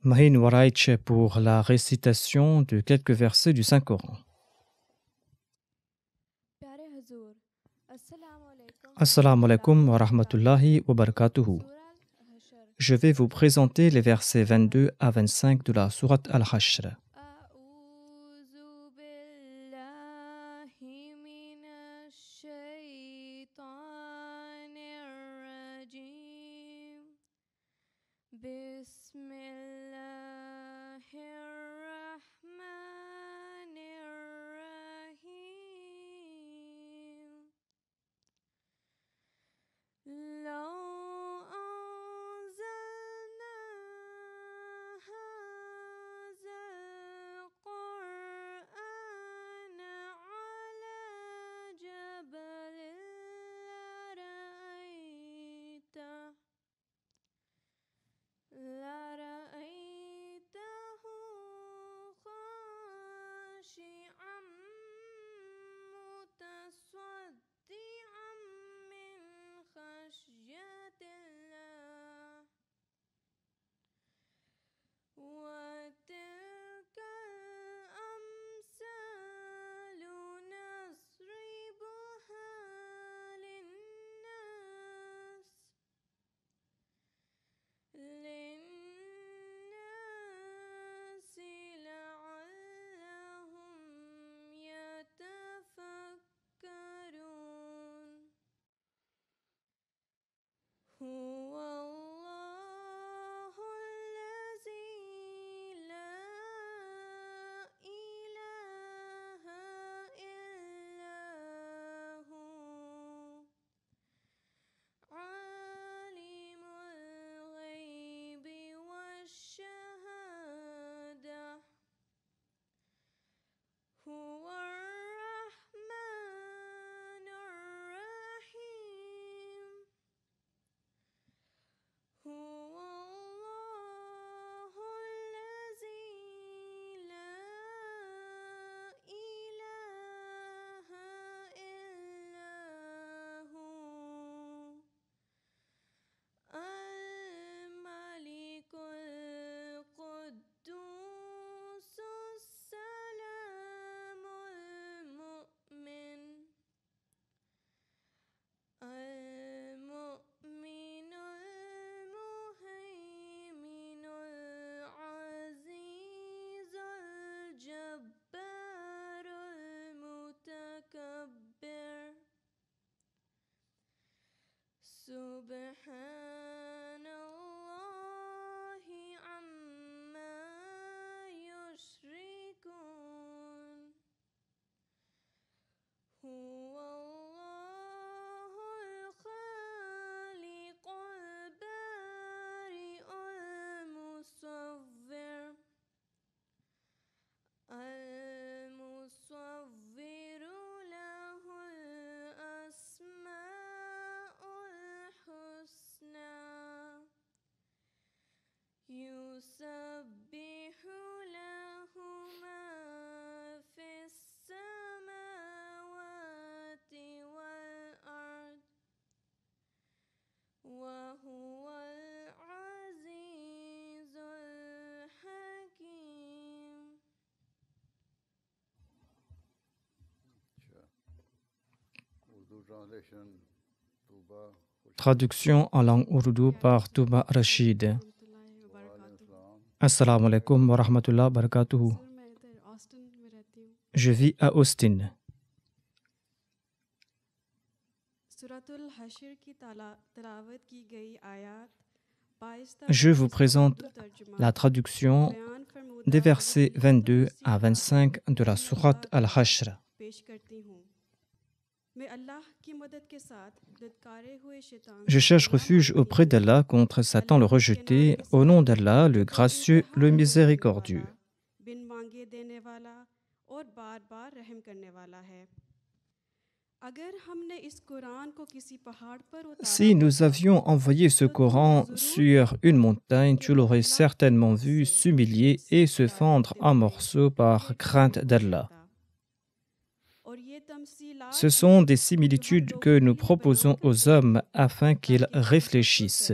Mahin Waraich pour la récitation de quelques versets du Saint-Coran. Assalamu alaikum wa rahmatullahi wa barakatuhu. Je vais vous présenter les versets 22 à 25 de la sourate Al-Hashr. Traduction en langue ourdou par Touba Rachid. Assalamu alaikum wa rahmatullahi wa barakatuhu. Je vis à Austin. Je vous présente la traduction des versets 22 à 25 de la sourate Al-Hashr. Je cherche refuge auprès d'Allah contre Satan le rejeté, au nom d'Allah, le gracieux, le miséricordieux. Si nous avions envoyé ce Coran sur une montagne, tu l'aurais certainement vu s'humilier et se fendre en morceaux par crainte d'Allah. Ce sont des similitudes que nous proposons aux hommes afin qu'ils réfléchissent.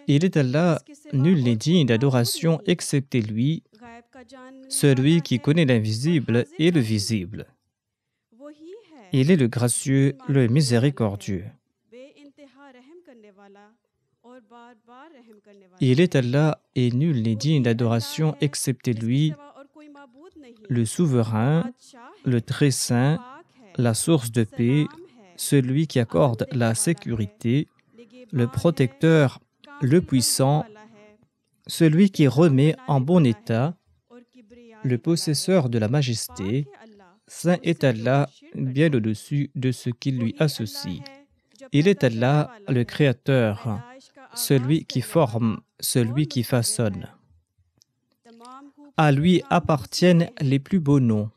Il est Allah, nul n'est digne d'adoration excepté lui, celui qui connaît l'invisible et le visible. Il est le gracieux, le miséricordieux. Il est Allah et nul n'est digne d'adoration excepté lui, le souverain, le très saint, la source de paix, celui qui accorde la sécurité, le protecteur, le puissant, celui qui remet en bon état, le possesseur de la majesté. Saint est Allah, bien au-dessus de ce qui lui associe. Il est Allah, le Créateur, celui qui forme, celui qui façonne. À lui appartiennent les plus beaux noms.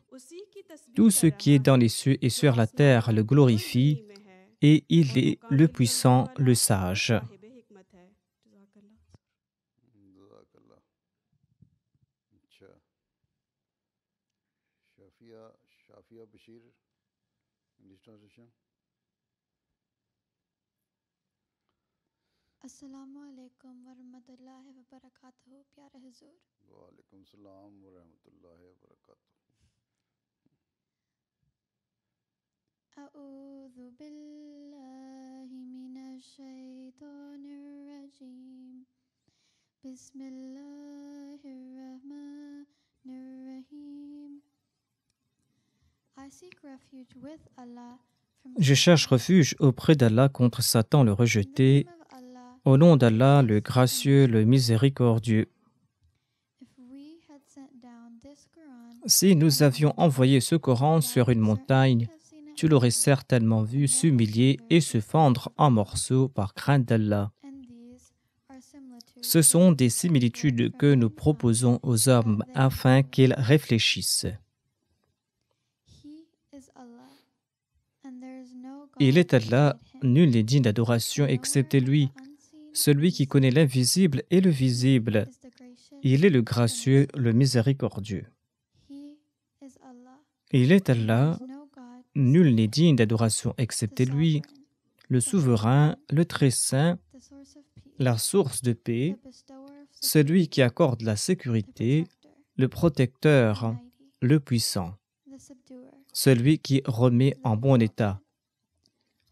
Tout ce qui est dans les cieux et sur la terre le glorifie, et il est le puissant, le sage. Assalamu alaikum wa rahmatullahi wa barakatuh, pyare Huzur. Wa alaikum salam wa rahmatullahi wa barakatuh. A'udhu billahi minash shaitanir rajim. Bismillahir rahmanir rahim. I seek refuge with Allah from Je cherche refuge auprès d'Allah contre Satan le rejeté. of Allah. Au nom d'Allah, le gracieux, le miséricordieux. If we had sent down this Quran, Si nous avions envoyé ce Coran sur une montagne, tu l'aurais certainement vu s'humilier et se fendre en morceaux par crainte d'Allah. and these are similitudes Ce sont des similitudes que nous proposons aux hommes afin qu'ils réfléchissent. He is Allah, and there is no God Il est Allah, beside him. nul n'est digne d'adoration excepté lui, celui qui connaît l'invisible et le visible. Is the gracious. Il est le gracieux, le miséricordieux. He is Allah. Il est Allah, There is no God nul n'est digne d'adoration excepté the lui, sovereign, le souverain, le très saint, the source of peace, la source de paix, the bestower of celui qui accorde la the sécurité, protector, le protecteur, mighty, le puissant, the subduer, celui qui remet en bon état,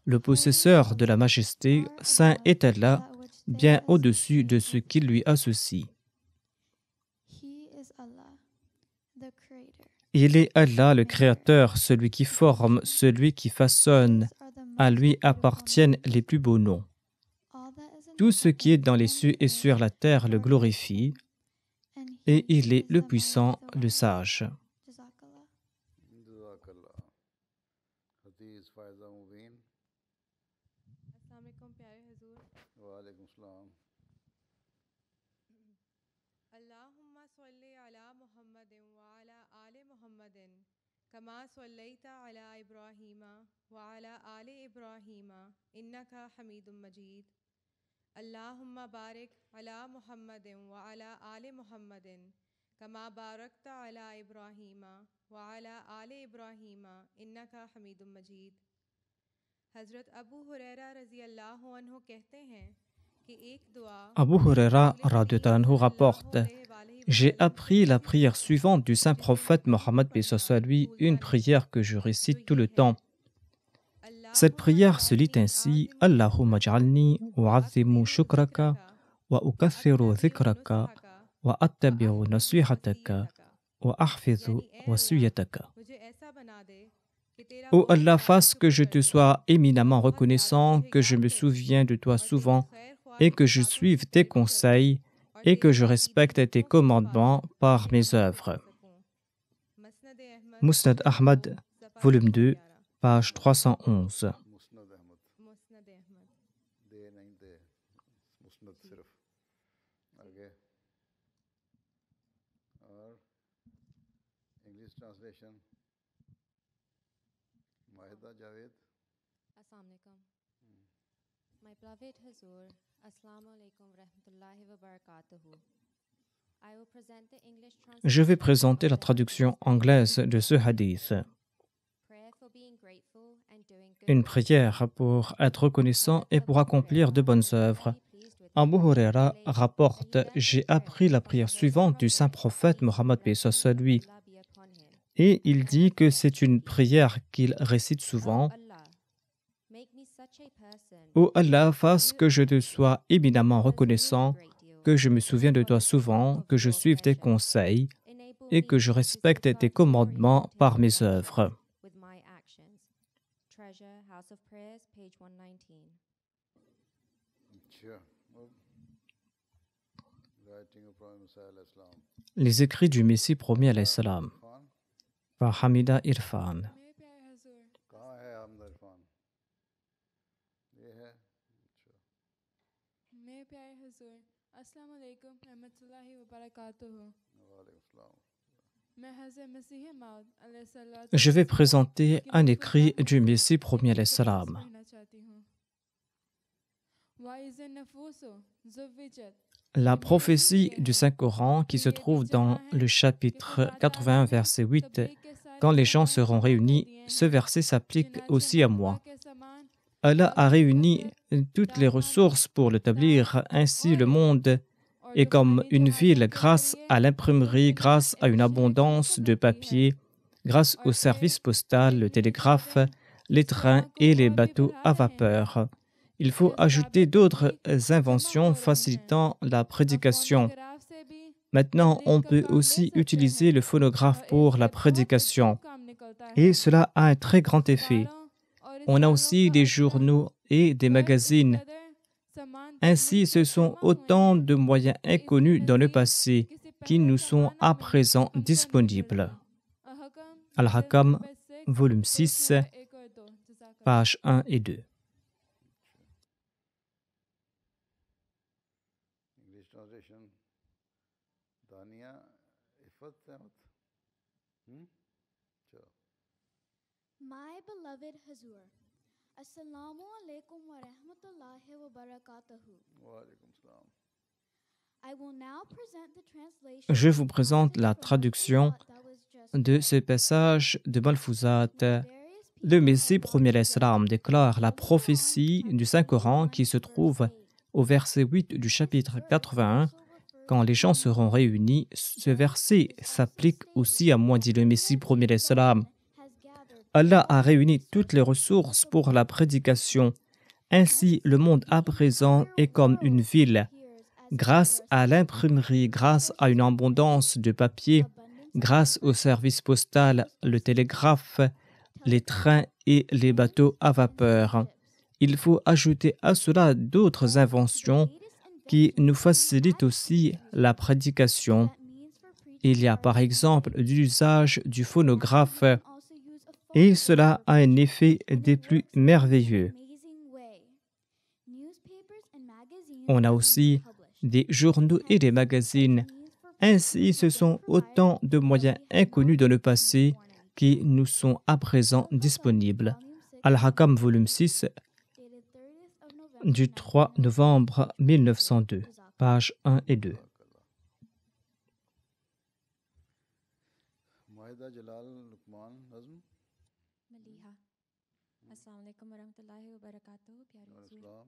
le possesseur de la majesté. Saint est Allah, that which they bien associate. au-dessus de ce qui lui associe. He is Allah, the creator. Il est Allah, le Créateur, celui qui forme, celui qui façonne. These are the À most lui beautiful appartiennent names. les plus beaux noms. All that is in Tout ce qui est dans les cieux et heaven sur la terre le glorifie, and et he il est is le the puissant, mighty, the le wise. sage. Jazakallah. Jazakallah. Hafiz Faiza Mubin. अस्सलाम वालेकुम प्यारे हुजूर Wa alaikum salam. अल्लाहुम्मा सल्लि अला मुहम्मदिन व अला आले मुहम्मदिन कमा सल्लैता अला इब्राहीम व अला आले इब्राहीम इन्नका हमीदुम मजीद अल्लाहुम्मा बारिक अला मुहम्मदिन व अला आले मुहम्मदिन कमा बारकता अला इब्राहीम व अला आले इब्राहीम इन्नका हमीदुम मजीद। हज़रत अबू हुरैरा रज़ी अल्लाह अन्हु कहते हैं कि एक दुआ Abu Huraira radhiyallahu anhu rapporte: J'ai appris la prière suivante du saint prophète Mohammed paix soit lui, une prière que je récite tout le temps. Cette prière se lit ainsi: Allahumma ja'alni u'azzimu shukraka wa ukathiru dhikraka wa attabi'u nasihataka wa ahfizu wasiyataka. Ô Allah, fasse que je te sois éminemment reconnaissant, que je me souvienne de toi souvent et que je suive tes conseils et que je respecte tes commandements par mes œuvres. Musnad Ahmad, volume 2, page 311. Musnad Ahmad. मुस्नद Ahmad. De nahin de. Musnad sirf. आगे. और English translation. Mahida Javed. Assalamu alaikum. My beloved Hazur, Assalamu alaikum wa rahmatullahi wa barakatuhu. I will present the English Je vais translation présenter la of the traduction anglaise de ce hadith. prayer for being grateful and doing good Une works. prière pour être reconnaissant et pour accomplir de bonnes œuvres. Abu Huraira rapporte: J'ai appris la prière suivante du saint prophète Mohammed paix soit sur lui, et il dit que c'est une prière qu'il récite souvent. Ô Allah, fasse que je te sois éminemment reconnaissant, que je me souvienne de toi souvent, que je suive tes conseils et que je respecte tes commandements par mes œuvres. अच्छा अब writing of prophet मूसा अलैहि सलाम Les écrits du Messie premier alayhi salam Irfan par Hamida Irfan. मेरे प्यारे हुजूर, कहाँ है हमदा इरफान ये है अच्छा मेरे प्यारे हुजूर, अस्सलाम वालेकुम रहमतुल्लाहि व बरकातुहू। वालेकुम सलाम मैं हज़रत मसीह मौद अलैहिस्सलातु Je vais वस्सलाम présenter की un मक़बूल écrit बात du Messie की premier alayhi एक salam. पढ़ना चाहती हूँ। वाइज़ नफूसो ज़ुव्विजत La prophétie du Saint-Coran qui se trouve dans le chapitre 81, verset 8, quand les gens seront réunis, ce verset s'applique aussi à moi. Allah a réuni toutes les ressources pour l'établir, ainsi le monde est comme une ville grâce à l'imprimerie, grâce à une abondance de papier, grâce au service postal, le télégraphe, les trains et les bateaux à vapeur. Il faut ajouter d'autres inventions facilitant la prédication. Maintenant, on peut aussi utiliser le phonographe pour la prédication et cela a un très grand effet. On a aussi des journaux et des magazines. Ainsi, ce sont autant de moyens inconnus dans le passé qui nous sont à présent disponibles. Al-Hakam, volume 6, pages 1 et 2. English translation दानिया इफ़त अहमद चलो My beloved Hazur, Assalamu alaikum wa rahmatullahi wa barakatuhu. वालेकुम सलाम I will now present the translation. Je vous présente la traduction de ce passage de Malfouzat. Le Messie premier l'Islam déclare la prophétie du Saint-Coran qui se trouve au verset 8 du chapitre 81. Quand les gens seront réunis, ce verset s'applique aussi à moi, dit le Messie premier l'Islam. Allah a réuni toutes les ressources pour la prédication. Ainsi, le monde à présent est comme une ville. Grâce à l'imprimerie, grâce à une abondance de papier, grâce au service postal, le télégraphe, les trains et les bateaux à vapeur. Il faut ajouter à cela d'autres inventions qui nous facilitent aussi la prédication. Il y a par exemple l'usage du phonographe et cela a un effet des plus merveilleux. On a aussi des journaux et des magazines. Ainsi, ce sont autant de moyens inconnus dans le passé qui nous sont à présent disponibles. Al-Hakam, volume 6, du 3 novembre 1902, pages 1 et 2. माहिदा जलाल लुकमान नज़्म मलीहा अस्सलाम वालेकुम वरहमतुल्लाहि व बरकातुहू प्यारे हुजूर सलाम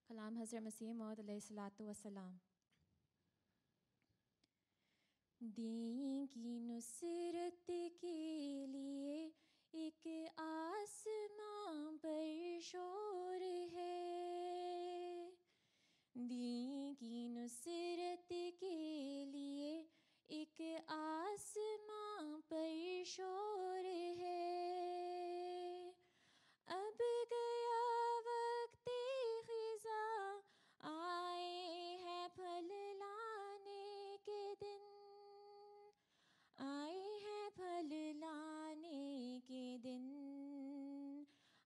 कलाम हज़रत मसीह मौद अलैहिस्सलातु वस्सलाम दीन की नुसरत के लिए एक आसमां पर शोर है दीन की नुसरत के लिए एक आसमां पर शोर है अब गया वक्त खिज़ा आए हैं फल लाने के दिन आए हैं फल लाने के दिन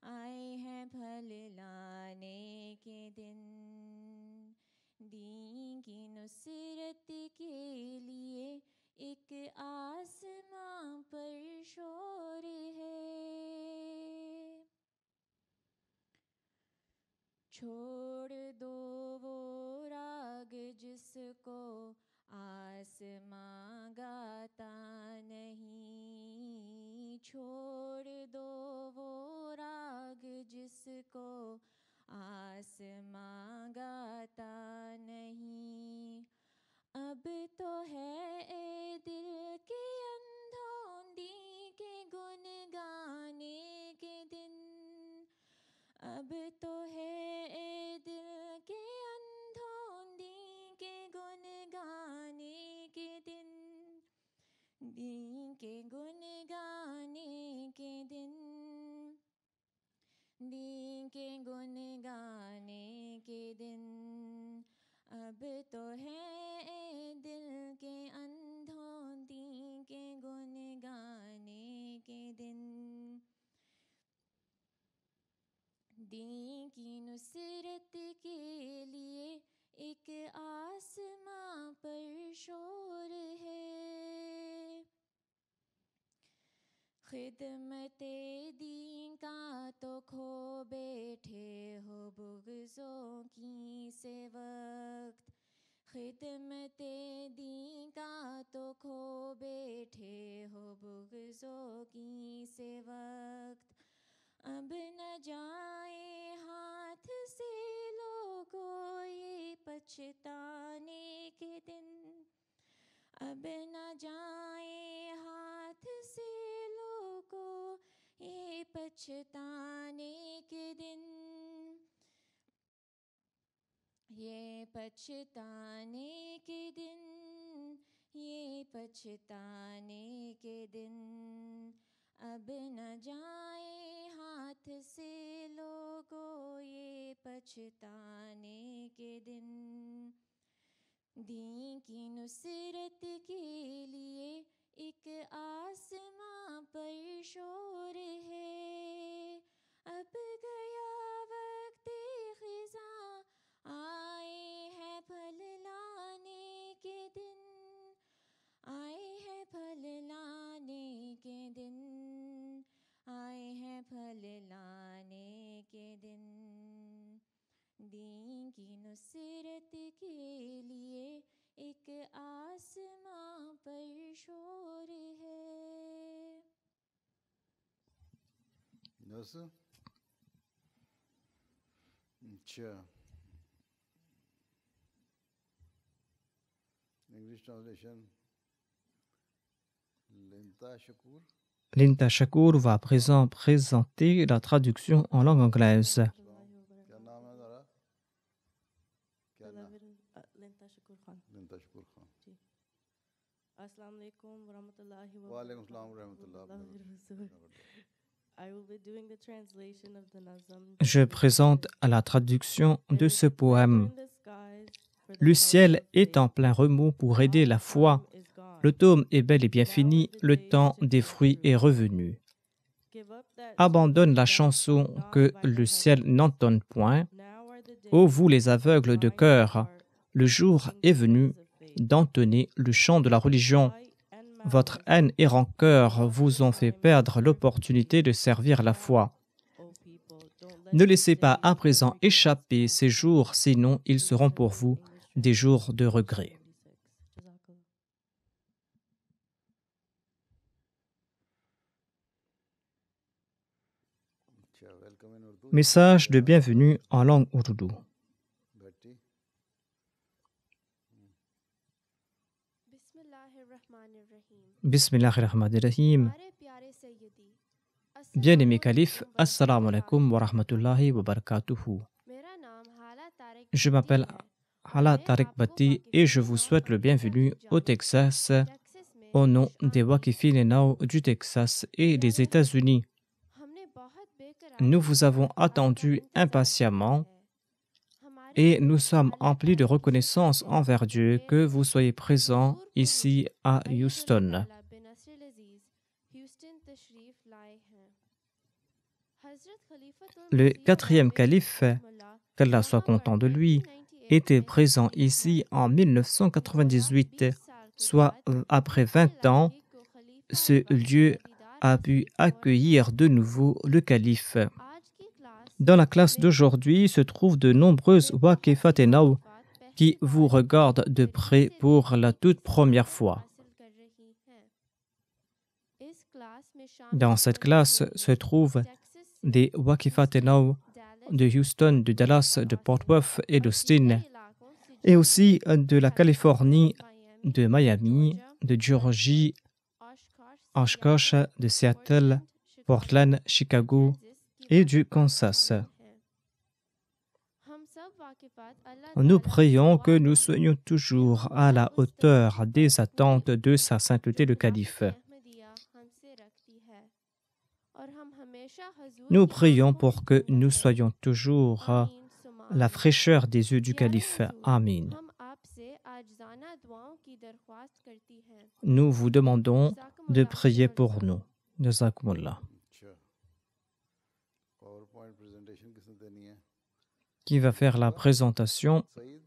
आए हैं फल लाने के दिन दीन की नुसरत के लिए एक आसमां पर शोर है छोड़ दो वो राग जिसको आसमां गाता नहीं छोड़ दो वो राग जिसको आसमां गाता दीन के गुन गाने के दिन दीन के गुन गाने के दिन अब तो है दिल के अंधों दीन के गुन गाने के दिन दीन की नुसरत के लिए एक आसमां पर शोर है खिदमते दीन का तो खो बैठे हो बुग़्ज़ों की से वक्त खिदमते दीन का तो खो बैठे हो बुग़्ज़ों की से वक्त अब न जाए हाथ से लोगों ये पछताने के दिन अब न जाए हाथ से लोगों ये पछताने के दिन ये पछताने के दिन ये पछताने के दिन अब न जाए हाथ से लोगों ये पछताने के दिन दीन की नुसरत के लिए एक आसमां पर शोर है अब गया वक्त ख़िज़ां आए हैं फल लाने के दिन आए हैं फल लाने के दिन आए हैं फल लाने के दिन दीन की नुसरत के लिए एक आसमां पर शोर है Nasıl? अच्छा English translation Linta Shakur Linda Shakur va à présent présenter la traduction en langue anglaise. क्या नाम है ज़रा क्या नाम लिंता शकूर खान लिंता शकूर खान जी अस्सलाम वालेकुम वरहमतुल्लाहि वालेकुम सलाम रहमतुल्लाह I will be doing the translation of the Nazm. Je présente la traduction de ce poème. Le ciel est en plein remous pour aider la foi. L'automne est bel et bien fini, le temps des fruits est revenu. Abandonne la chanson que le ciel n'entonne point. Ô vous les aveugles de cœur, le jour est venu d'entonner le chant de la religion. Votre haine et rancœur vous ont fait perdre l'opportunité de servir la foi. Ne laissez pas à présent échapper ces jours, sinon ils seront pour vous des jours de regret. Message de bienvenue en langue ourdou. Bismillahirrahmanirrahim. Bien-aimé calife, assalamu alaikum wa rahmatullahi wa barakatuhu. Je m'appelle Hala Tariq Bhatti et je vous souhaite le bienvenu au Texas au nom des Waqifin Now du Texas et des États-Unis. Nous vous avons attendu impatiemment et nous sommes emplis de reconnaissance envers Dieu que vous soyez présents ici à Houston. Le quatrième calife, qu'Allah soit content de lui, était présent ici en 1998, soit après 20 ans. Ce lieu a pu accueillir de nouveau le calife. Dans la classe d'aujourd'hui se trouvent de nombreuses Waqifat Now qui vous regardent de près pour la toute première fois. Dans cette classe se trouvent des Waqifat Now de Houston, de Dallas, de Fort Worth et d'Austin, et aussi de la Californie, de Miami, de Géorgie, Oshkosh, de Seattle, Portland, Chicago et du Kansas. Nous prions que nous soyons toujours à la hauteur des attentes de sa sainteté le calife. Nous prions pour que nous soyons toujours la fraîcheur des yeux du calife. Amin. Nous vous demandons de prier pour nous. Jazakumullah. अच्छा PowerPoint presentation किसने देनी है? Qui va faire la présentation? Saeed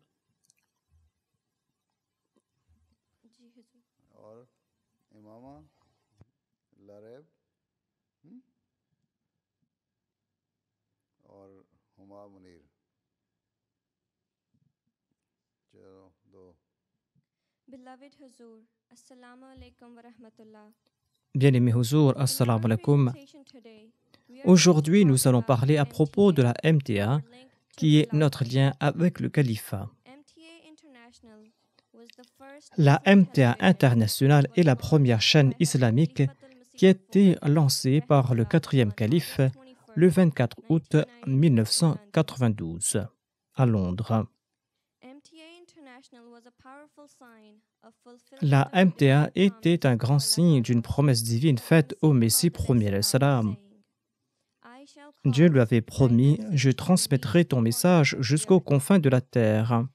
और इमामा लारेब और हुमा मुनीर। चलो दो। Beloved Huzur, Assalamu alaikum wa rahmatullah. Bien-aimé Huzur, assalamu alaikum. Aujourd'hui, nous allons parler à propos de la MTA, qui est notre lien avec le califat. La MTA internationale est la première chaîne islamique qui a été lancée par le quatrième calife le 24 août 1992 à Londres. La MTA était un grand signe d'une promesse divine faite au Messie premier salam. Dieu lui avait promis « Je transmettrai ton message jusqu'aux confins de la terre ».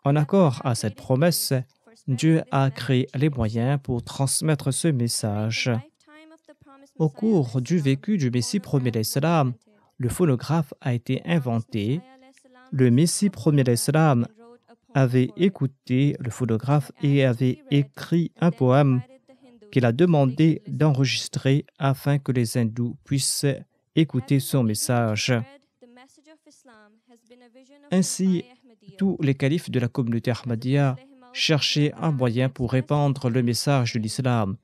En accord à cette promesse, Dieu a créé les moyens pour transmettre ce message. Au cours du vécu du Messie premier salam, le phonographe a été inventé. Le Messie premier salam avait écouté le phonographe et avait écrit un poème qu'il a demandé d'enregistrer afin que les hindous puissent écouter son message. Ainsi, tous les califes de la communauté Ahmadiyya cherchaient un moyen pour répandre le message de l'islam.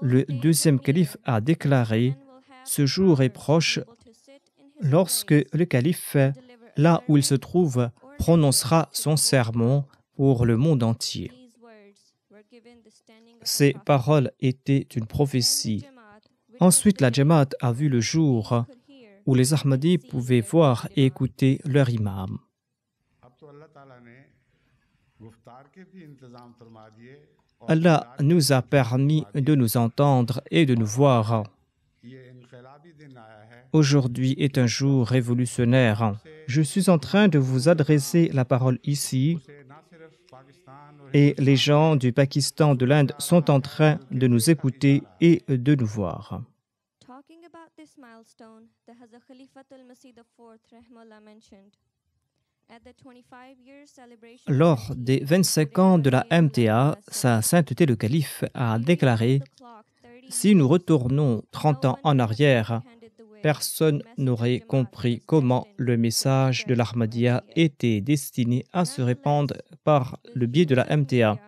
Le deuxième calife a déclaré « Ce jour est proche lorsque le calife, là où il se trouve, prononcera son sermon pour le monde entier. » Ces paroles étaient une prophétie. Ensuite, la Jamaat a vu le jour où les Ahmadis pouvaient voir et écouter leur imam. Allah nous a permis de nous entendre et de nous voir. Aujourd'hui est un jour révolutionnaire. Je suis en train de vous adresser la parole ici et les gens du Pakistan, de l'Inde sont en train de nous écouter et de nous voir. Lors des 25 ans de la MTA, Sa Sainteté le Calife a déclaré « Si nous retournons 30 ans en arrière, personne n'aurait compris comment le message de l'Ahmadiyya était destiné à se répandre par le biais de la MTA.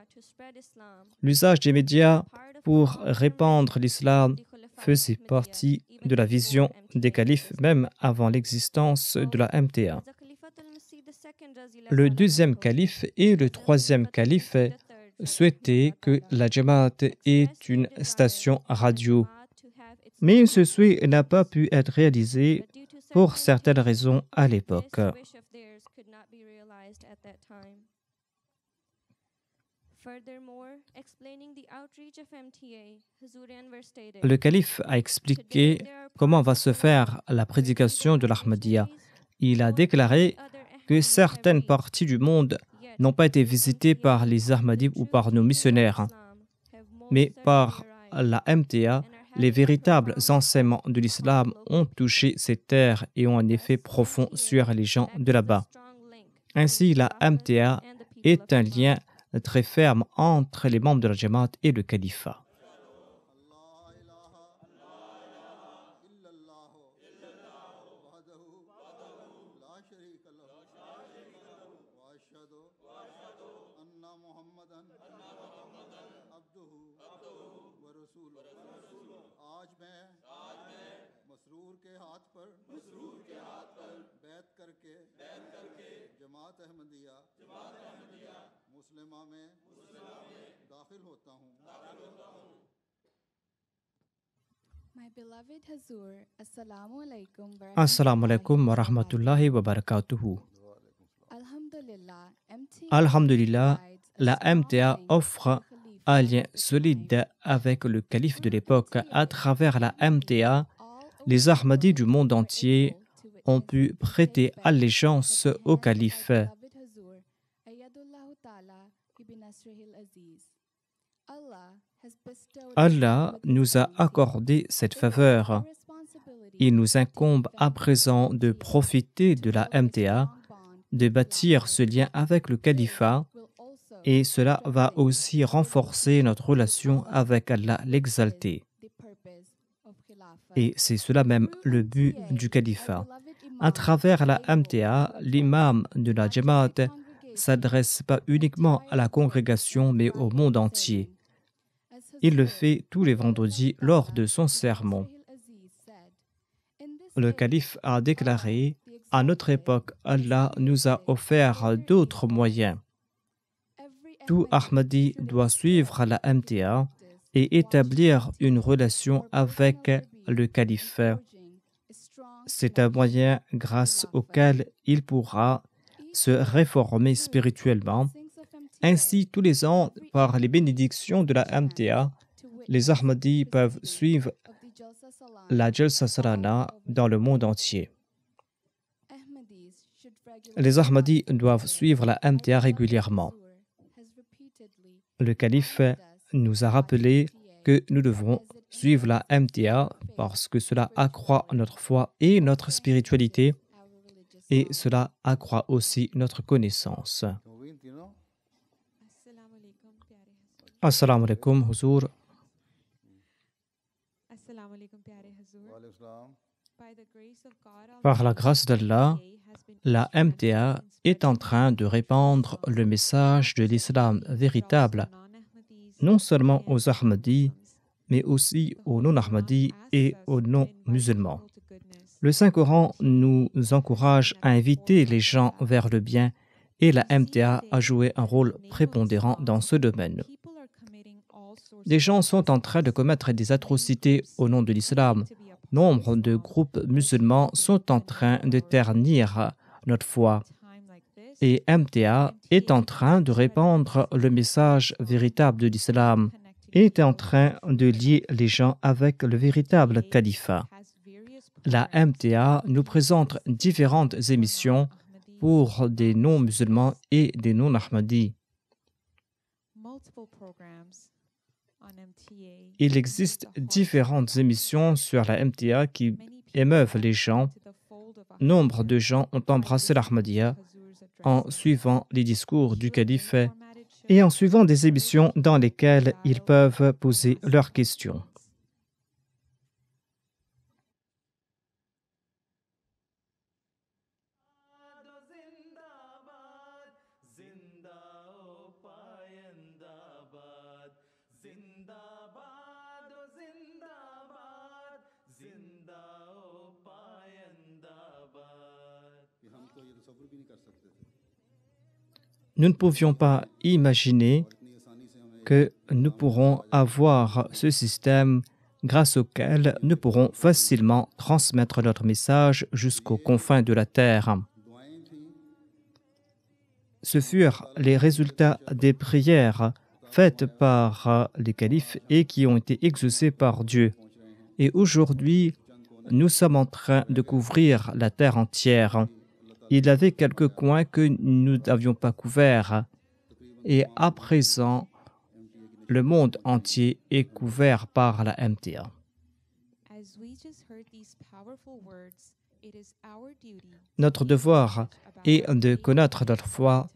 L'usage des médias pour répandre l'islam faisait partie de la vision des califes même avant l'existence de la MTA. Le deuxième calife et le troisième calife souhaitaient que la Jamaat ait une station radio. Mais ce souhait n'a pas pu être réalisé pour certaines raisons à l'époque. Le calife a expliqué comment va se faire la prédication de l'Ahmadiyya. Il a déclaré que certaines parties du monde n'ont pas été visitées par les Ahmadis ou par nos missionnaires, mais par la MTA, les véritables enseignements de l'islam ont touché ces terres et ont un effet profond sur les gens de là-bas. Ainsi, la MTA est un lien très ferme entre les membres de la Jamaat et le califat. My beloved Hazur, Assalamu alaikum Assalamu alaikum wa rahmatullahi wa barakatuhu. Alhamdulillah, Alhamdulillah, la MTA offre un lien solide avec le calife de l'époque. À travers la MTA, les Ahmadis du monde entier ont pu prêter allégeance au calife. Allah nous a accordé cette faveur. Il nous incombe à présent de profiter de la MTA, de bâtir ce lien avec le califat, et cela va aussi renforcer notre relation avec Allah l'exalté. Et c'est cela même le but du califat. À travers la MTA, l'imam de la Jamaat s'adresse pas uniquement à la congrégation, mais au monde entier. Il le fait tous les vendredis lors de son sermon. Le calife a déclaré: à notre époque, Allah nous a offert d'autres moyens. Tout Ahmadi doit suivre la MTA et établir une relation avec le calife. C'est un moyen grâce auquel il pourra se réformer spirituellement. Ainsi, tous les ans, par les bénédictions de la MTA, les Ahmadis peuvent suivre la Jalsa Salana dans le monde entier. Les Ahmadis doivent suivre la MTA régulièrement. Le calife nous a rappelé que nous devrons suivre la MTA parce que cela accroît notre foi et notre spiritualité, et cela accroît aussi notre connaissance. Assalamu alaikum, Huzur. Par la grâce d'Allah, la MTA est en train de répandre le message de l'islam véritable, non seulement aux Ahmadis, mais aussi aux non-Ahmadis et aux non-musulmans. Le Saint-Coran nous encourage à inviter les gens vers le bien et la MTA a joué un rôle prépondérant dans ce domaine. Des gens sont en train de commettre des atrocités au nom de l'islam. Nombre de groupes musulmans sont en train de ternir notre foi. Et MTA est en train de répandre le message véritable de l'islam, est en train de lier les gens avec le véritable califat. La MTA nous présente différentes émissions pour des non-musulmans et des non-ahmadis. Il existe différentes émissions sur la MTA qui émeuvent les gens. Nombre de gens ont embrassé l'Ahmadiyya en suivant les discours du calife et en suivant des émissions dans lesquelles ils peuvent poser leurs questions. Nous ne pouvions pas imaginer que nous pourrons avoir ce système grâce auquel nous pourrons facilement transmettre notre message jusqu'aux confins de la terre. Ce furent les résultats des prières faites par les califes et qui ont été exaucées par Dieu. Et aujourd'hui, nous sommes en train de couvrir la terre entière. Il y avait quelques coins que nous n'avions pas couverts. Et à présent, le monde entier est couvert par la MTA. Notre devoir est de connaître notre foi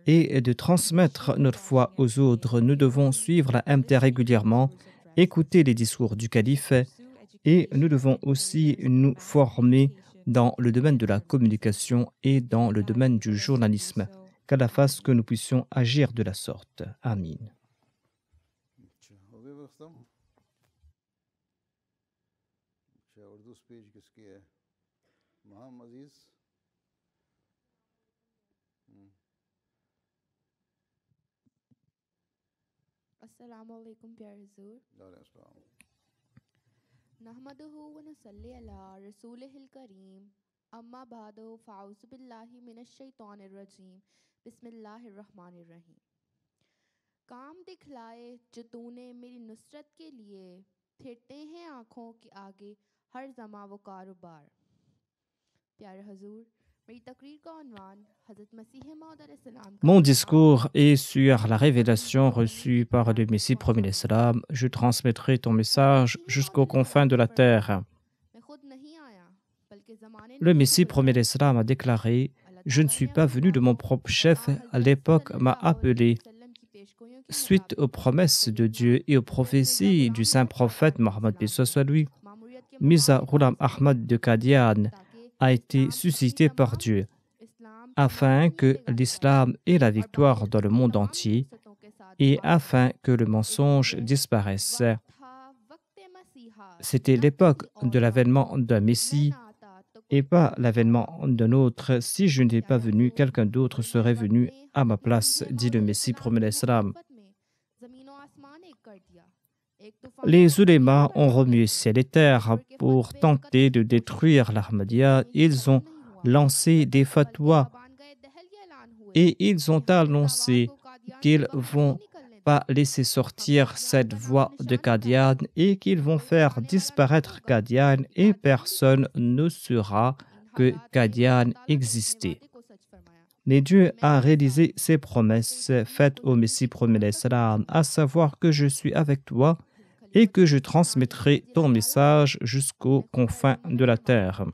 et de transmettre notre foi aux autres. Nous devons suivre la MTA régulièrement, écouter les discours du calife et nous devons aussi nous former dans le domaine de la communication et dans le domaine du journalisme. Qu'Allah fasse que nous puissions agir de la sorte. Amin. Assalamu alaikum, Pyare Huzur. नहमदुहु व नसल्ली अला रसूलिहिल करीम अम्मा बादो फ़ाउज़ु बिल्लाहि मिनश शैतानिर रजीम बिस्मिल्लाहिर रहमानिर रहीम काम दिखलाए जो तूने मेरी नुसरत के लिए थिरते हैं आँखों के आगे हर ज़मा वो कारोबार। प्यारे हजूर, मेरी तकरीर का उन्वान हज़रत मसीह मौद अलैहिस्सलाम का Mon discours est sur la révélation reçue par le Messie premier l'Islam. Je transmettrai ton message jusqu'aux confins de la terre. मैं खुद नहीं आया बल्कि ज़माने Le ने Messie मुझे premier बुलाया। l'Islam a déclaré Allah « Je ne ताला suis ने pas अपने venu de mon बाप propre chef, हज़रत l'époque m'a सल्लल्लाहु अलैहि appelé. वसल्लम की पेशगोइयों के Suite aux मुताबिक promesses de Dieu et aux prophéties du saint prophète Mohammed soit lui, मामूरियत के Mirza मुकाम Ghulam पे पास Ahmad de Qadian ताकि a été इस्लाम suscité अपनी par तमाम Dieu इस्लाम afin तमाम que मिलेगा l'islam ait la और victoire बातिल dans le अपनी monde तमाम entier फुर्सतों के साथ et हासिल afin करे। que le mensonge इसलिए disparaisse. वक्त था वक्त मसीहा C'était न l'époque किसी de और का l'avènement d'un मैं Messie ना आता तो et कोई pas और आता l'avènement d'un autre. Si je n'étais pas प्यारे venu, हजूर quelqu'un d'autre serait वक्त venu ने à ma हज़रत place, मसीह dit मौद le Messie अलैहिस्सलाम premier की l'Islam. मुखालफत में ज़मीन व आसमान एक कर दिया। एक तूफान Les और जमीन ulémas पर ont आ remué गए ciel थे। et terre कुफर के pour फतवे tenter कत्ल de की कोशिश détruire की l'Ahmadiyya. लेकिन Ils सफल ont नहीं हुआ lancé des बल्कि fatwas ज़बान गए दहल के ऐलान हुए et ils कि ont हम इस आवाज़ annoncé को कादियान से qu'ils बाहर नहीं vont निकलने pas देंगे। laisser हम sortir कादियान cette का नामो voie de निशान Qadian मिटाएंगे। et qu'ils vont कोई faire छुड़ाने वाला नहीं disparaître होगा। Qadian et कादियान की personne कसम ne saura इन que हालात में अल्लाह Qadian ताला ने अपने existait. वादे को सच फरमाया। Mais Dieu मैं a तेरे réalisé साथ हूँ। ses मैं तेरी promesses ज़मीन faites को au ज़मीन Messie के premier किनारों तक l'Islam, पहुँचाऊंगा। à savoir que je suis avec toi et खलीफतुल que je मसीह नाम से transmettrai जजीरा ton ताला message अपने jusqu'aux खुदा confins रहम de la फरमा terre. करेंगे।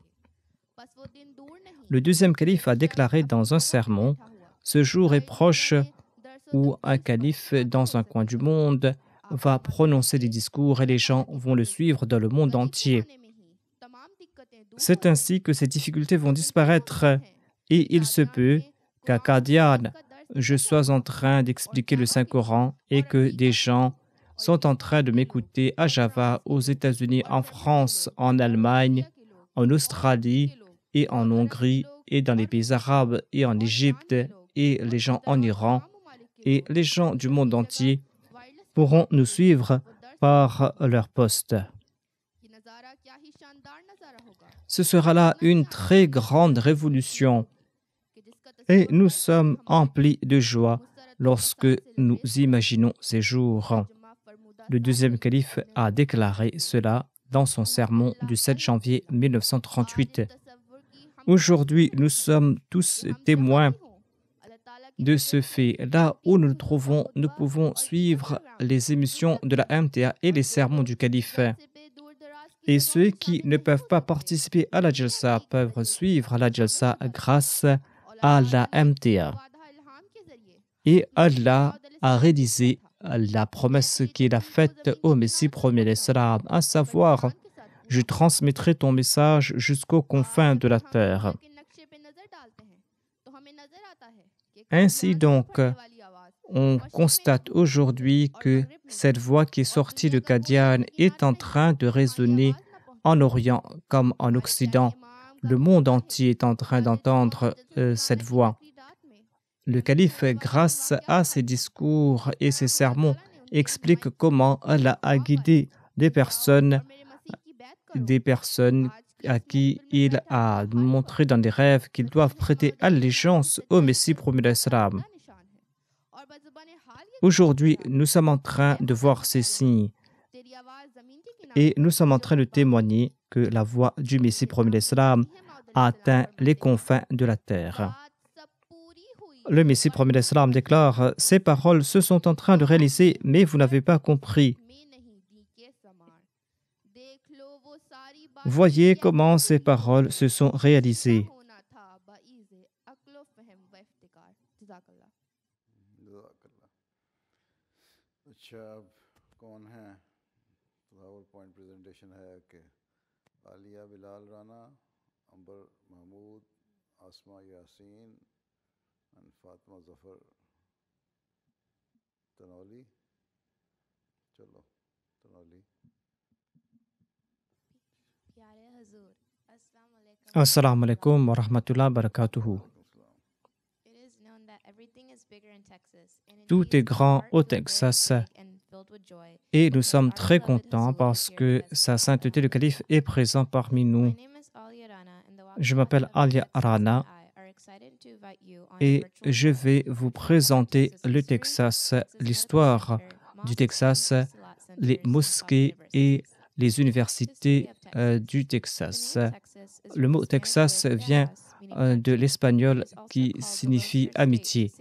बस वो दिन दूर नहीं Le deuxième कि calife a जिस शख्स déclaré अपनी dans un जगह पे sermon, बैठा हुआ ce jour est सारी proche दुनिया में दर्स व où un तदरीस पर calife हाजिर dans हो un coin du सकेगा। monde आप va फरमाते prononcer हैं des कि discours et les अल्लाह ताला gens की vont le फजल से suivre dans le monde करीब entier. जमाने में ही तमाम दिक्कतें दूर हो C'est ainsi que जाएंगी। ces difficultés vont हम इंतज़ार disparaître में हैं et कि il se कादियान peut में qu'à कुरान और हदीस Qadian, का दर्स je कैसा sois en होगा train और d'expliquer le क्या क्या Saint-Coran et और que des अकीदत के gens लोग और sont en train ईमान de के लोग m'écouter à और Java, फ्रांस aux के लोग États-Unis, और en जर्मनी के France, लोग en और Allemagne, ऑस्ट्रेलिया के लोग en और Australie अमेरिकी के लोग et और en अरब के Hongrie लोग et dans les और pays मिस्र के arabes लोग et en और ईरान Égypte के लोग et और les gens दुनिया en के Iran तमाम ममालिक के et लोग les gens du जो monde अपनी entier जगह वायरलेस पर pourront nous बैठे हुए suivre वो दर्स par सुनेंगे। leur poste. ये नज़ारा क्या ही शानदार नज़ारा होगा। Ce sera là इतना ही une très आसमानी grande शान révolution कि जिसका et तसव्वुर nous कर कर sommes हमारे emplis de joie मुसरत lorsque मसाल से nous लबरेज हो imaginons ces jours. तर्जुमा फरमुदा Le deuxième साहिल calife अपने a मौके पे déclaré मौजूद cela dans son sermon अल्हम्दुलिल्लाह du 7 janvier अल्हम्दुलिल्लाह आज 1938. इस तसव्वुर की हम Aujourd'hui, साक्षी nous हैं sommes कि tous हम témoins जहाँ भी हों अल्लाह ताला की de फजल ce से fait. Là où nous nous हम trouvons, nous खुतबा pouvons और suivre इंस्टाग्राम les émissions सुन de la सकते हैं MTA et और les जो sermons लोग du calife. जलसे पे दूर दराज की Et जगहों ceux पे qui शामिल ne नहीं peuvent हो pas सकते participer à la उन्हें Jalsa अपनी peuvent फजल से suivre la शामिल Jalsa हो जाते हैं grâce और à अल्लाह la ताला ने MTA. वादा इल्हाम के जरिए Et हज़रत मसीह Allah मौद a अलैहिस्सलाम को किया réalisé था la promesse ऐसे ही qu'il a तुम इनको faite ज़मीन au के Messie किनारों तक premier पहुँचाऊंगा l'Islam, à बड़ी savoir, शान के साथ je पूरा करूंगा transmettrai ton message jusqu'aux confins आज de la अगर हम terre. दुनिया के नक्शे पे नजर डालते हैं तो हमें नजर आता है कि Ainsi कादियान से donc, निकलने वाली आवाज on मशरिक में constate नहीं aujourd'hui और que मगरिब में cette नहीं voix qui est और sortie दुनिया de का कोई Qadian ऐसा est किनारा en नहीं train de जहाँ ये résonner आवाज ना en पहुंचे Orient comme en हमारे प्यारे Occident. इमाम Le monde का entier est en train वालिद मौद d'entendre जल्लल्लाहु cette की voix. तकरीरात में Le हमें calife, होने वाले grâce वाक़यात à ses बताते हैं discours et जिस ses तरह खुदा sermons, ताला ने उनकी explique रहनुमाई की comment Allah a दुआ पर guidé des कि जाओ personnes, और मेरे मसीह की बैत करो आज की à इस qui महफिल में il बैठा a हुआ हर montré फर्द dans des rêves qu'ils doivent मसीह prêter मौद अलैहिस्सलाम allégeance से au चलकर Messie premier खुदा का l'Islam. खुदा निशान है और बज़ुबान हाल ये Aujourd'hui, कहना nous sommes en train चाहता है de ए खुदा voir के ces प्यारे signes तेरी आवाज जमीन के किनारों et nous तक sommes en train de पहुंचाऊंगा témoigner que la voix du Messie मेरे premier नाम से l'Islam मसीह मौद a अलैहिस्सलाम atteint les फरमाते हैं confins de la terre. बात सब पूरी हुई Le Messie पर premier तुम l'Islam समझे déclare नहीं ces paroles se sont en train de réaliser, mais vous n'avez pas compris. में नहीं दी के समान देख लो वो सारी बातें Voyez कैसी comment ces हुई paroles se sont सीधा réalisées. होना था बाइज़े अक्ल व फहम व इफ्तिकार जज़ाकल्लाह जज़ाकल्लाह। अच्छा, अब कौन है? पावर पॉइंट प्रेजेंटेशन है कि आलिया बिलाल राना, अंबर महमूद, आसमा यासीन और फातिमा जफर तनौली। चलो तनौली। प्यारे हजूर अस्सलाम वालेकुम Assalamu alaikum wa rahmatullahi wa barakatuhu. It is known that everything is bigger in Texas and Tout indeed est grand our au heart is very Texas big and Et nous sommes très contents parce que Sa Sainteté le Calife est présent parmi nous. Je m'appelle Alia Rana et je vais vous présenter le Texas, l'histoire du Texas, les mosquées et les universités du Texas. Le mot Texas vient de l'espagnol qui signifie amitié.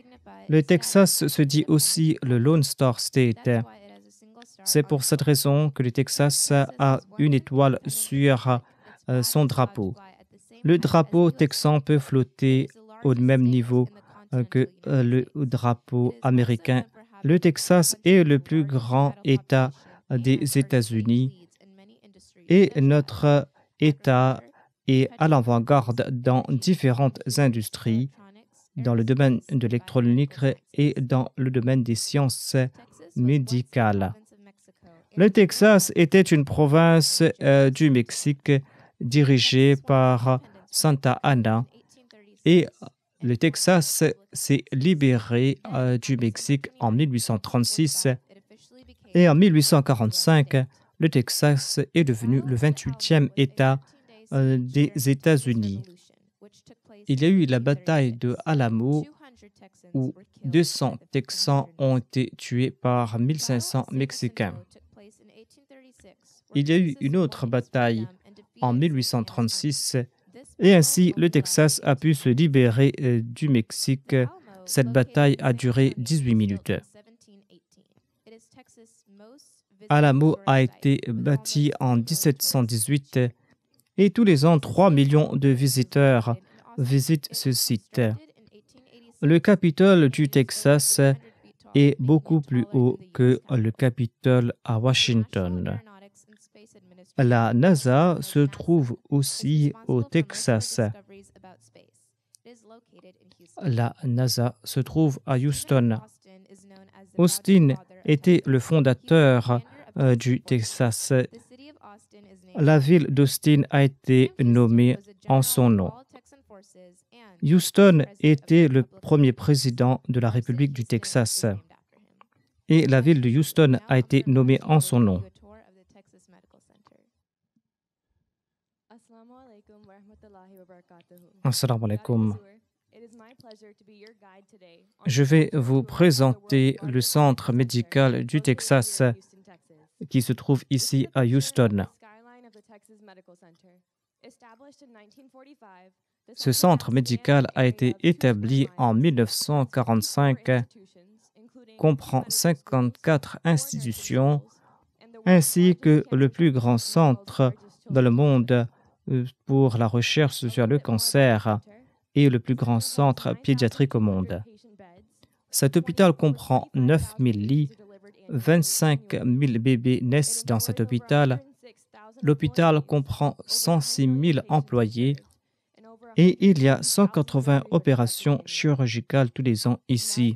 Le Texas se dit aussi le Lone Star State. C'est pour cette raison que le Texas a une étoile sur son drapeau. Le drapeau texan peut flotter au même niveau que le drapeau américain. Le Texas est le plus grand État des États-Unis et notre État est à l'avant-garde dans différentes industries, dans le domaine de l'électronique et dans le domaine des sciences médicales. Le Texas était une province du Mexique dirigée par Santa Anna et le Texas s'est libéré du Mexique en 1836 et en 1845, le Texas est devenu le 28e État des États-Unis. Il y a eu la bataille de Alamo où 200 Texans ont été tués par 1500 Mexicains. Il y a eu une autre bataille en 1836 et ainsi le Texas a pu se libérer du Mexique. Cette bataille a duré 18 minutes. Alamo a été bâti en 1718 et tous les ans, 3 millions de visiteurs visitent ce site. Le Capitole du Texas est beaucoup plus haut que le Capitole à Washington. La NASA se trouve aussi au Texas. La NASA se trouve à Houston. Austin était le fondateur du Texas. La ville d'Austin a été nommée en son nom. Houston était le premier président de la République du Texas et la ville de Houston a été nommée en son nom. Assalamu alaikum. Je vais vous présenter le centre médical du Texas qui se trouve ici à Houston. Ce centre médical a été établi en 1945, comprend 54 institutions, ainsi que le plus grand centre dans le monde pour la recherche sur le cancer et le plus grand centre pédiatrique au monde. Cet hôpital comprend 9000 lits, 25 000 bébés naissent dans cet hôpital. L'hôpital comprend 106 000 employés et il y a 180 opérations chirurgicales tous les ans ici.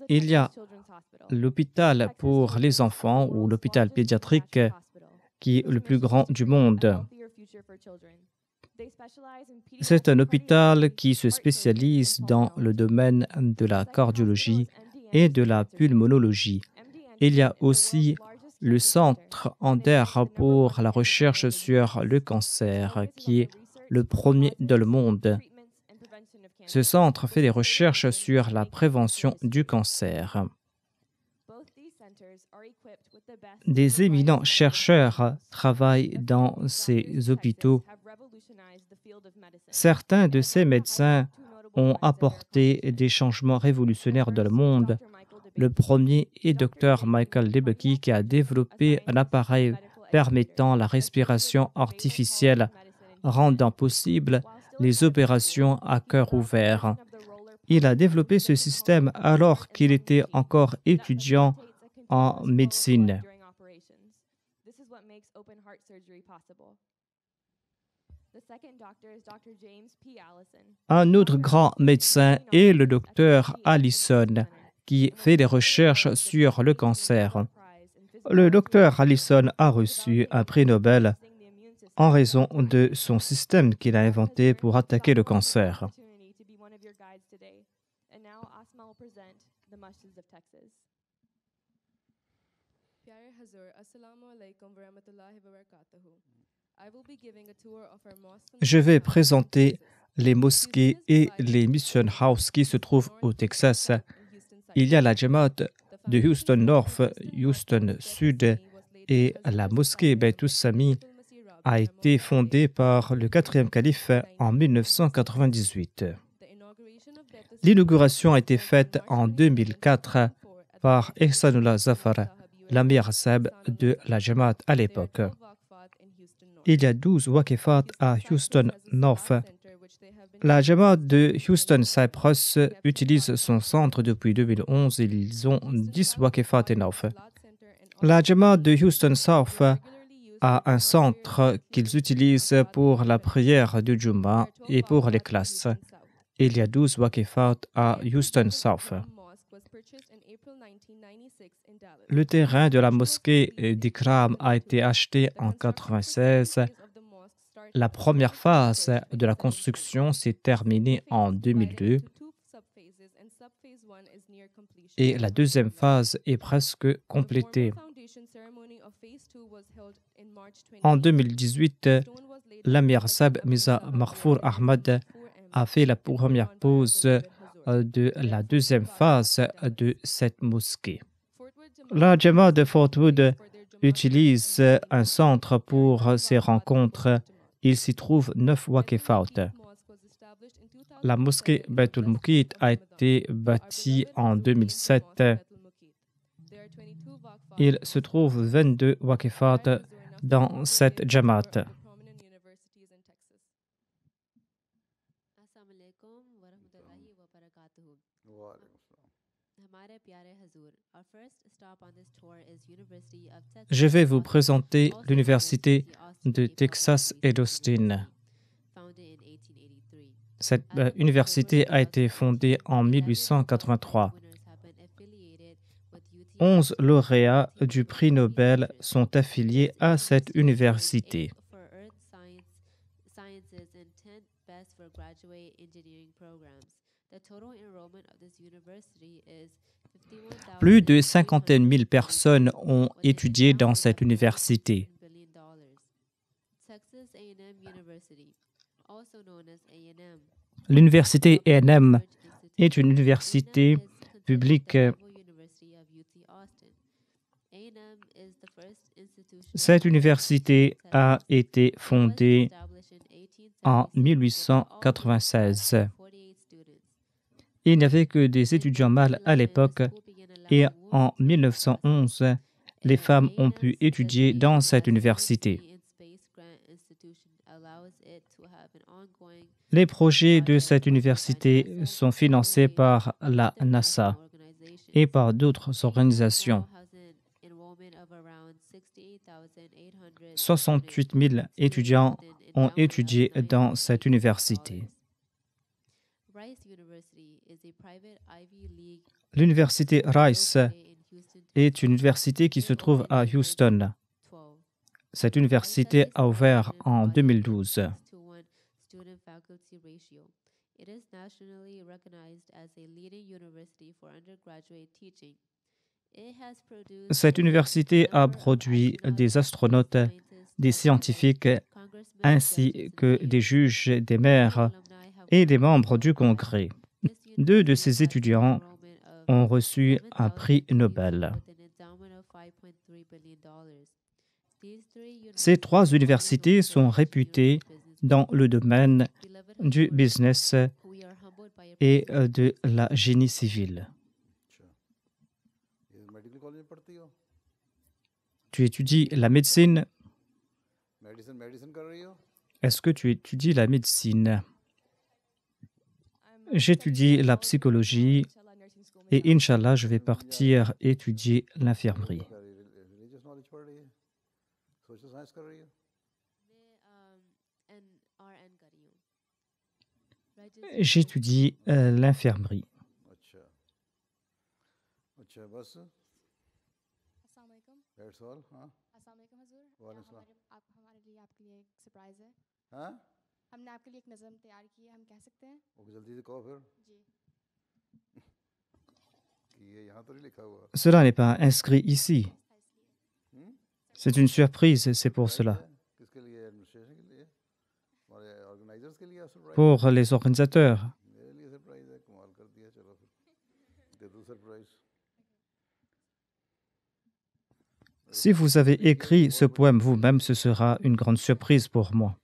Il y a l'hôpital pour les enfants ou l'hôpital pédiatrique qui est le plus grand du monde. C'est un hôpital qui se spécialise dans le domaine de la cardiologie et de la pulmonologie. Il y a aussi le centre Ander pour la recherche sur le cancer, qui est le premier dans le monde. Ce centre fait des recherches sur la prévention du cancer. Des éminents chercheurs travaillent dans ces hôpitaux. Certains de ces médecins ont apporté des changements révolutionnaires dans le monde. Le premier est Dr Michael Debicki qui a développé un appareil permettant la respiration artificielle, rendant possible les opérations à cœur ouvert. Il a développé ce système alors qu'il était encore étudiant en médecine. Un autre grand médecin est le docteur Allison, qui fait des recherches sur le cancer. Le docteur Allison a reçu un prix Nobel en raison de son système qu'il a inventé pour attaquer le cancer. now present the masjids of Texas. Pyare Hazur, Assalamu alaikum wa rahmatullahi wa barakatuhu. I will be giving a tour of our mosques and Je vais mission houses in présenter Texas. les mosquées et les mission house qui se trouvent au Texas. Il y a la Jamaat de Houston North, Houston Sud et la mosquée Beit Sami a été fondée par le quatrième calife en 1998. L'inauguration a été faite en 2004 par Ihsanullah Zafar, l'amir sahib de la Jamaat à l'époque. Il y a 12 waqifat à Houston North. La Jamaat de Houston Cyprus utilise son centre depuis 2011 et ils ont 10 waqifat et North. La Jamaat de Houston South a un centre qu'ils utilisent pour la prière du Jumu'ah et pour les classes. Il y a 12 waqifat à Houston South. Le terrain de la mosquée d'Ikram a été acheté en 1996. La première phase de la construction s'est terminée en 2002 et la deuxième phase est presque complétée. En 2018, l'amir sahib Mirza Marfour Ahmad a fait la première pose de la deuxième phase de cette mosquée. La Jamaat de Fort Wood utilise un centre pour ses rencontres. Il s'y trouve 9 waqifat. La mosquée Baitul Muqit a été bâtie en 2007. Il se trouve 22 waqifat dans cette Jamaat. Je vais vous présenter l'université de Texas et d'Austin. Cette université a été fondée en 1883. 11 lauréats du prix Nobel sont affiliés à cette université. Plus de 50 000 personnes ont étudié dans cette université. L'université A&M est une université publique. Cette université a été fondée en 1896. Il n'y avait que des étudiants mâles à l'époque et en 1911, les femmes ont pu étudier dans cette université. Les projets de cette université sont financés par la NASA et par d'autres organisations. 68 000 étudiants ont étudié dans cette université. L'université Rice est une université qui se trouve à Houston. Cette université a ouvert en 2012. Cette université a produit des astronautes, des scientifiques, ainsi que des juges, des maires et des membres du Congrès. 2 de ces étudiants ont reçu un prix Nobel. Ces 3 universités sont réputées dans le domaine du business et de la génie civil. Tu étudies la médecine? Est-ce que tu étudies la médecine? J'étudie la psychologie et Inch'Allah, je vais partir étudier l'infirmerie. J'étudie l'infirmerie. Cela n'est pas inscrit ici. C'est une surprise, c'est pour cela. Pour les organisateurs. Si vous avez écrit ce poème vous-même, ce sera une grande surprise pour moi.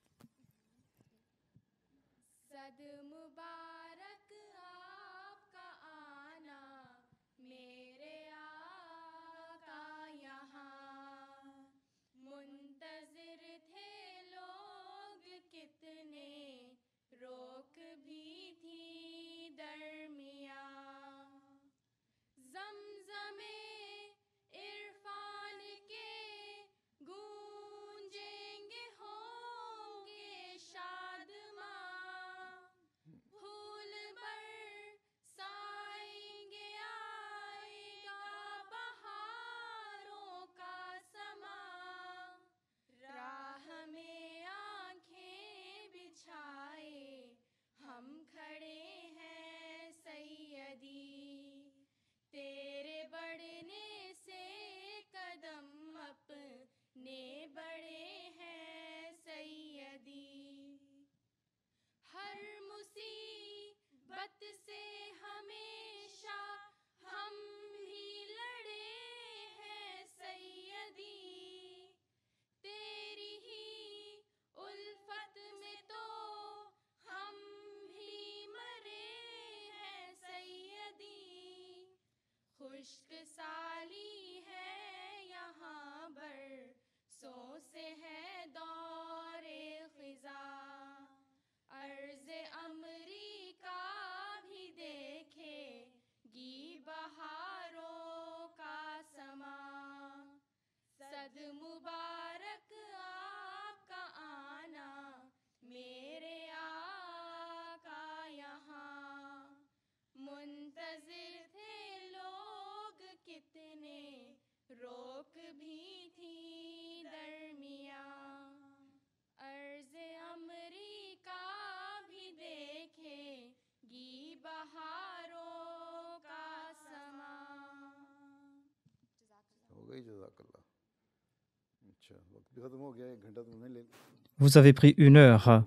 Vous avez pris 1 heure.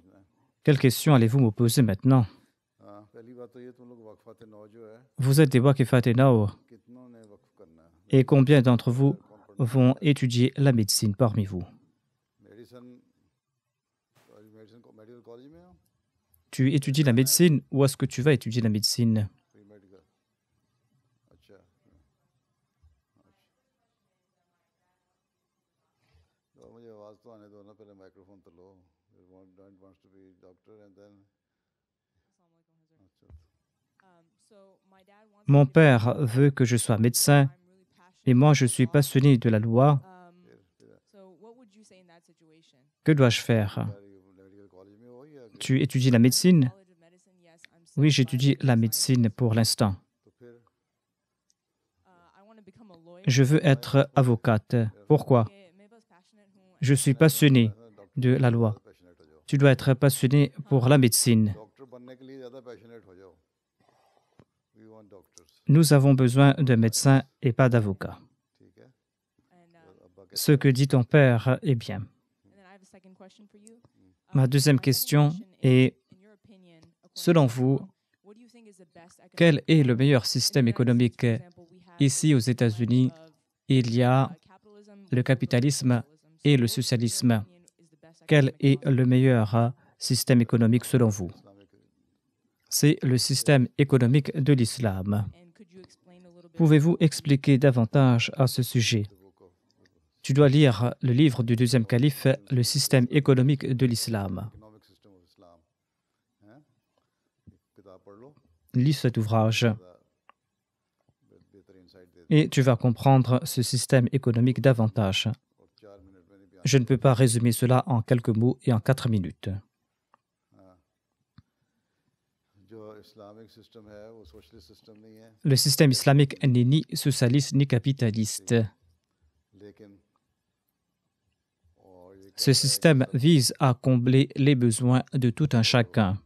Quelles questions allez-vous me poser maintenant? Vous êtes des Waqif Atenao. Et combien d'entre vous vont étudier la médecine parmi vous? Tu étudies la médecine? Où est-ce que tu vas étudier la médecine? Mon père veut que je sois médecin et moi je suis passionné de la loi. Que dois-je faire? Tu étudies la médecine? Oui, j'étudie la médecine pour l'instant. Je veux être avocate. Pourquoi? Je suis passionné de la loi. Tu dois être passionné pour la médecine. Nous avons besoin de médecins et pas d'avocats. Ce que dit ton père est bien. Ma deuxième question est, selon vous, quel est le meilleur système économique? Ici aux États-Unis, il y a le capitalisme et le socialisme. Quel est le meilleur système économique selon vous? C'est le système économique de l'islam. Pouvez-vous expliquer davantage à ce sujet? Tu dois lire le livre du deuxième calife, Le système économique de l'islam. Lis cet ouvrage et tu vas comprendre ce système économique davantage. Je ne peux pas résumer cela en quelques mots et en 4 minutes. Le système islamique n'est ni socialiste ni capitaliste. Ce système vise à combler les besoins de tout un chacun.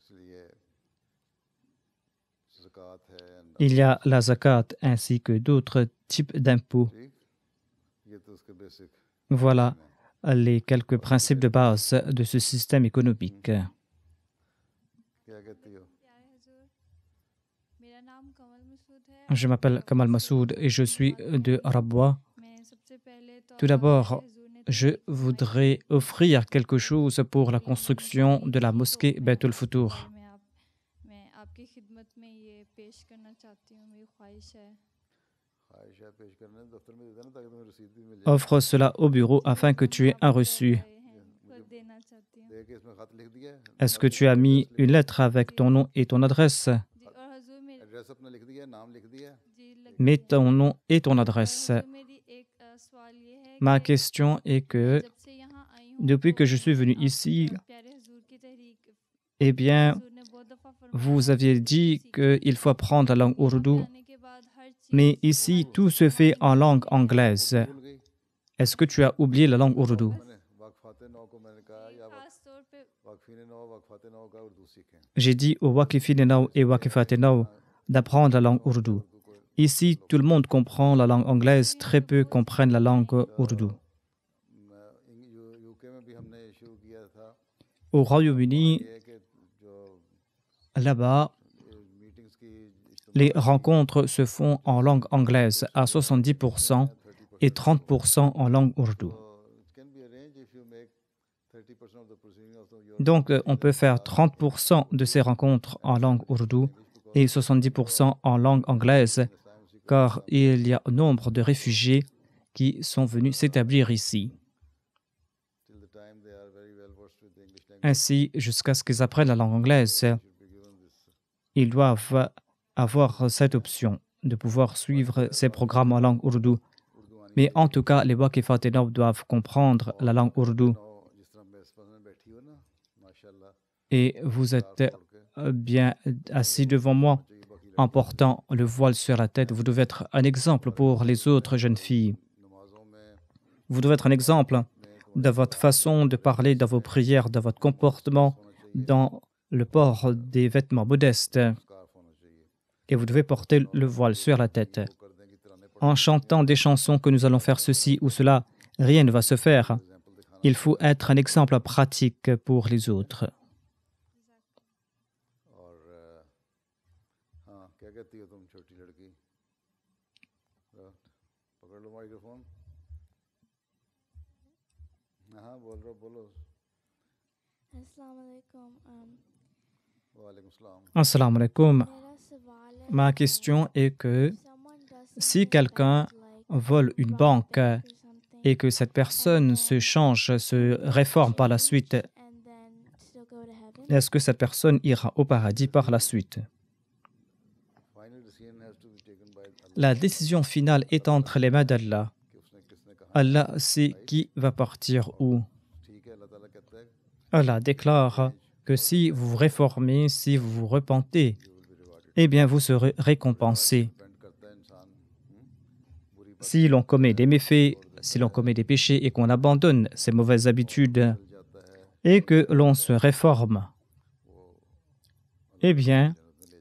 इसलिए ज़कात है Il y a la zakat ainsi que d'autres types d'impôts. ठीक ये तो उसके basic Voilà les quelques principes de base de ce système économique. क्या कहती हो मेरा नाम कमल मसूद है Je m'appelle Kamal Massoud et je suis de Rabwa. मैं सबसे पहले तो Tout d'abord, je voudrais offrir quelque chose pour la construction de la mosquée Baitul Futur. मैं आपकी खिदमत में ये पेश करना चाहती हूँ मेरी ख्वाहिश है ख्वाहिशा पेश करने दफ्तर में दे देना ताकि तुम्हें रसीद भी मिल जाए Offre cela au bureau afin que tu aies un reçu. खुद देना चाहती हूँ देख के इसमें खत लिख दिया है Est-ce que tu as mis une lettre avec ton nom et ton adresse? जी और हजूर मेरी एड्रेस अपना लिख दिया है नाम लिख दिया है जी लग Mets ton nom et ton adresse. हजूर मेरी एक सवाल ये है Ma कि question est que जब से यहाँ आई हूँ depuis que je suis venu आप, ici, प्यारे हजूर की तहरीक eh bien, हजूर ने बहुत दफा फरमाया vous aviez dit qu'il faut apprendre la langue ourdou, आने के बाद हर चीज mais ici, tout se fait en langue anglaise. भूल गई Est-ce que tu as oublié la langue ourdou? मैंने वक्फाते नौ को मैंने कहा या खास तौर पे वक्फीने नौ वक्फाते नौ का उर्दू सीखें J'ai dit aux Wakifinenau et Wakifatenau d'apprendre la langue ourdou. Ici, tout le monde comprend la langue anglaise, très peu comprennent la langue ourdou. UK में भी हमने शुरू किया था Au Royaume-Uni, ये है कि जो là-bas, मीटिंग्स की les rencontres se font en langue anglaise à 70% et 30% en langue ourdou. it can be arranged if you make 30% of the proceeding of your Donc, on peut faire 30% de ces rencontres en langue ourdou et 70% en langue anglaise, car il y a nombre de réfugiés qui sont venus s'établir ici. till the time they are very well versed with the English language Ainsi, jusqu'à ce qu'ils apprennent la langue anglaise, should be given this ils doivent avoir cette option de pouvoir suivre ces programmes en langue ourdou. Mais en tout cas, les Waqif Fatenau doivent comprendre la langue ourdou. जिस तरह मैं इस पर में बैठी हो ना माशाल्लाह Et vous êtes bien assis devant moi en portant le voile sur la tête. Vous devez être un exemple pour les autres jeunes filles. नमाजों में Vous devez être un exemple de votre façon de parler, dans vos prières, dans votre comportement, dans le port des vêtements modestes. Scarf होना चाहिए Et vous devez porter le voile sur la tête. कर देंगे तराने En chantant des chansons que nous allons faire ceci ou cela, rien ne va se faire. Il faut être un exemple pratique pour les autres. और हाँ क्या कहती हो तुम छोटी लड़की पकड़ लो माइक्रोफोन हाँ बोलो अस्सलाम वालेकुम वालेकुम सलाम Assalamu alaikum. मेरा सवाल है Ma question est que someone does si quelqu'un vole une banque et que cette personne se change, se réforme par la suite, and then still go to heaven est-ce que cette personne ira au paradis par la suite? Final decision has to be taken by La décision finale est entre les mains d'Allah. कि उसने किसने कहा Allah sait qui va partir où. ठीक है अल्लाह ताला कहता है Allah déclare que si vous vous réformez, si vous vous repentez, eh bien vous serez récompensés. Depend करता है इंसान बुरी Si l'on commet des méfaits, si l'on commet des péchés et qu'on abandonne ces mauvaises habitudes बात जाता है et que l'on se réforme, eh bien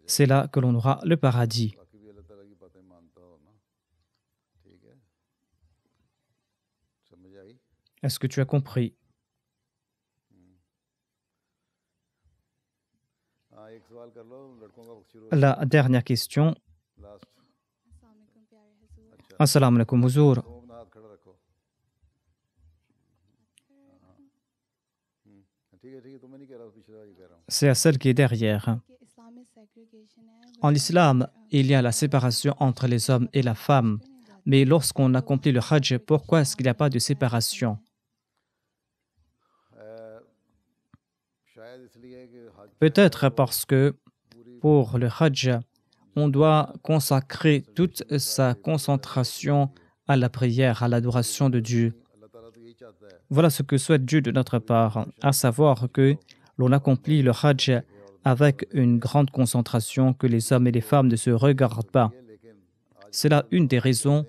c'est là que l'on aura le paradis. बाकी भी अल्लाह ताला की बातें मानता हो ना ठीक है समझ आई Est-ce que tu as compris? हाँ एक सवाल कर लो लड़कों का वक्त शुरू La dernière question. लास्ट अस्सलाम वालेकुम प्यारे हुजूर अच्छा Assalamu alaikum huzur. तुम अपना हाथ खड़ा रखो ठीक है तुम्हें नहीं कह रहा पिछले वाली कह रहा हूँ C'est à celle qui est derrière. कि इस्लाम में segregation है En islam, il y a la séparation entre les hommes et la femme. Mais lorsqu'on accomplit le hajj, pourquoi est-ce qu'il n'y a pas de séparation? शायद इसलिए कि हज Peut-être parce que pour le hajj, on doit consacrer toute sa concentration à la prière, à l'adoration de Dieu. अल्लाह ताला तो यही चाहता है Voilà ce que souhaite Dieu de notre part, à savoir que l'on accomplit le hajj avec une grande concentration, que les hommes et les femmes ne se regardent pas. लेकिन C'est là une des raisons,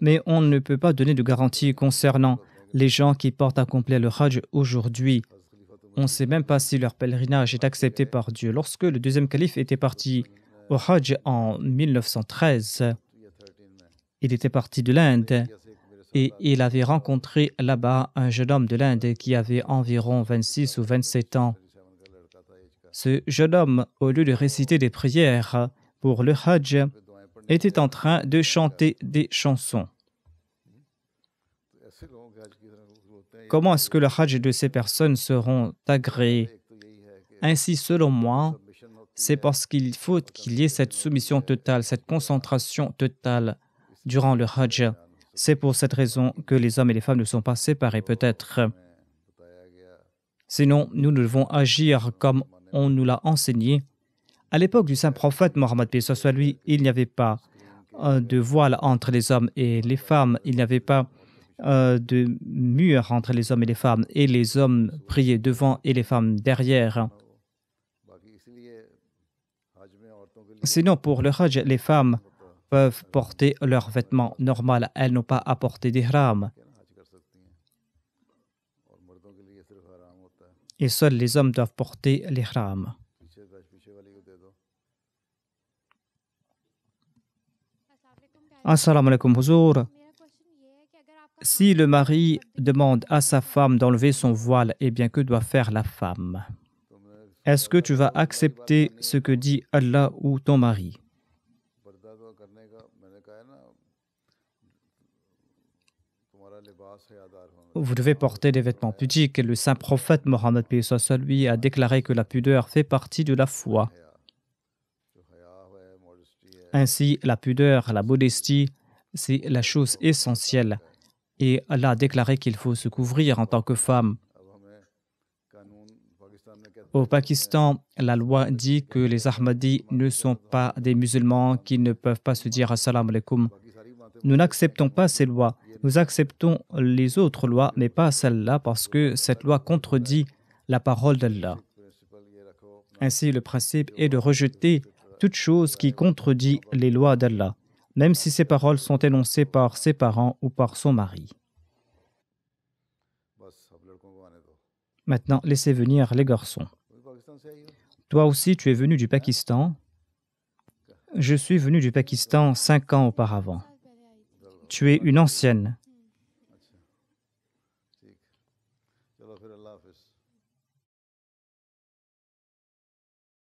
mais on ne peut pas donner de garantie concernant les gens qui portent à accomplir le hajj aujourd'hui. On ne sait même pas si leur pèlerinage est accepté par Dieu. Lorsque le deuxième calife était parti au Hajj en 1913, il était parti de l'Inde et il avait rencontré là-bas un jeune homme de l'Inde qui avait environ 26 ou 27 ans. Ce jeune homme, au lieu de réciter des prières pour le Hajj, était en train de chanter des chansons. Comment est-ce que le Hajj de ces personnes seront agréés? Ainsi, selon moi, c'est parce qu'il faut qu'il y ait cette soumission totale, cette concentration totale durant le Hajj. C'est pour cette raison que les hommes et les femmes ne sont pas séparés, peut-être. Sinon, nous devons agir comme on nous l'a enseigné. À l'époque du saint prophète Mohammed, paix soit sur lui, il n'y avait pas de voile entre les hommes et les femmes. Il n'y avait pas de mur entre les hommes et les femmes. Et les hommes priaient devant et les femmes derrière. Sinon, pour le Hajj, les femmes peuvent porter leurs vêtements normaux. Elles n'ont pas à porter d'ihram. Et seuls les hommes doivent porter l'ihram. Assalamu alaikum, Huzour. Si le mari demande à sa femme d'enlever son voile, eh bien, que doit faire la femme? Est-ce que tu vas accepter ce que dit Allah ou ton mari? Vous devez porter des vêtements pudiques. Le saint prophète Mohammed paix soit sur lui a déclaré que la pudeur fait partie de la foi. Ainsi, la pudeur, la modestie, c'est la chose essentielle. Et Allah a déclaré qu'il faut se couvrir en tant que femme. Au Pakistan, la loi dit que les Ahmadis ne sont pas des musulmans qui ne peuvent pas se dire Assalamu alaikum. Nous n'acceptons pas ces lois. Nous acceptons les autres lois, mais pas celle-là, parce que cette loi contredit la parole d'Allah. Ainsi, le principe est de rejeter toute chose qui contredit les lois d'Allah, même si ces paroles sont énoncées par ses parents ou par son mari. Maintenant, laissez venir les garçons. Toi aussi, tu es venu du Pakistan. Je suis venu du Pakistan 5 ans auparavant. Tu es une ancienne.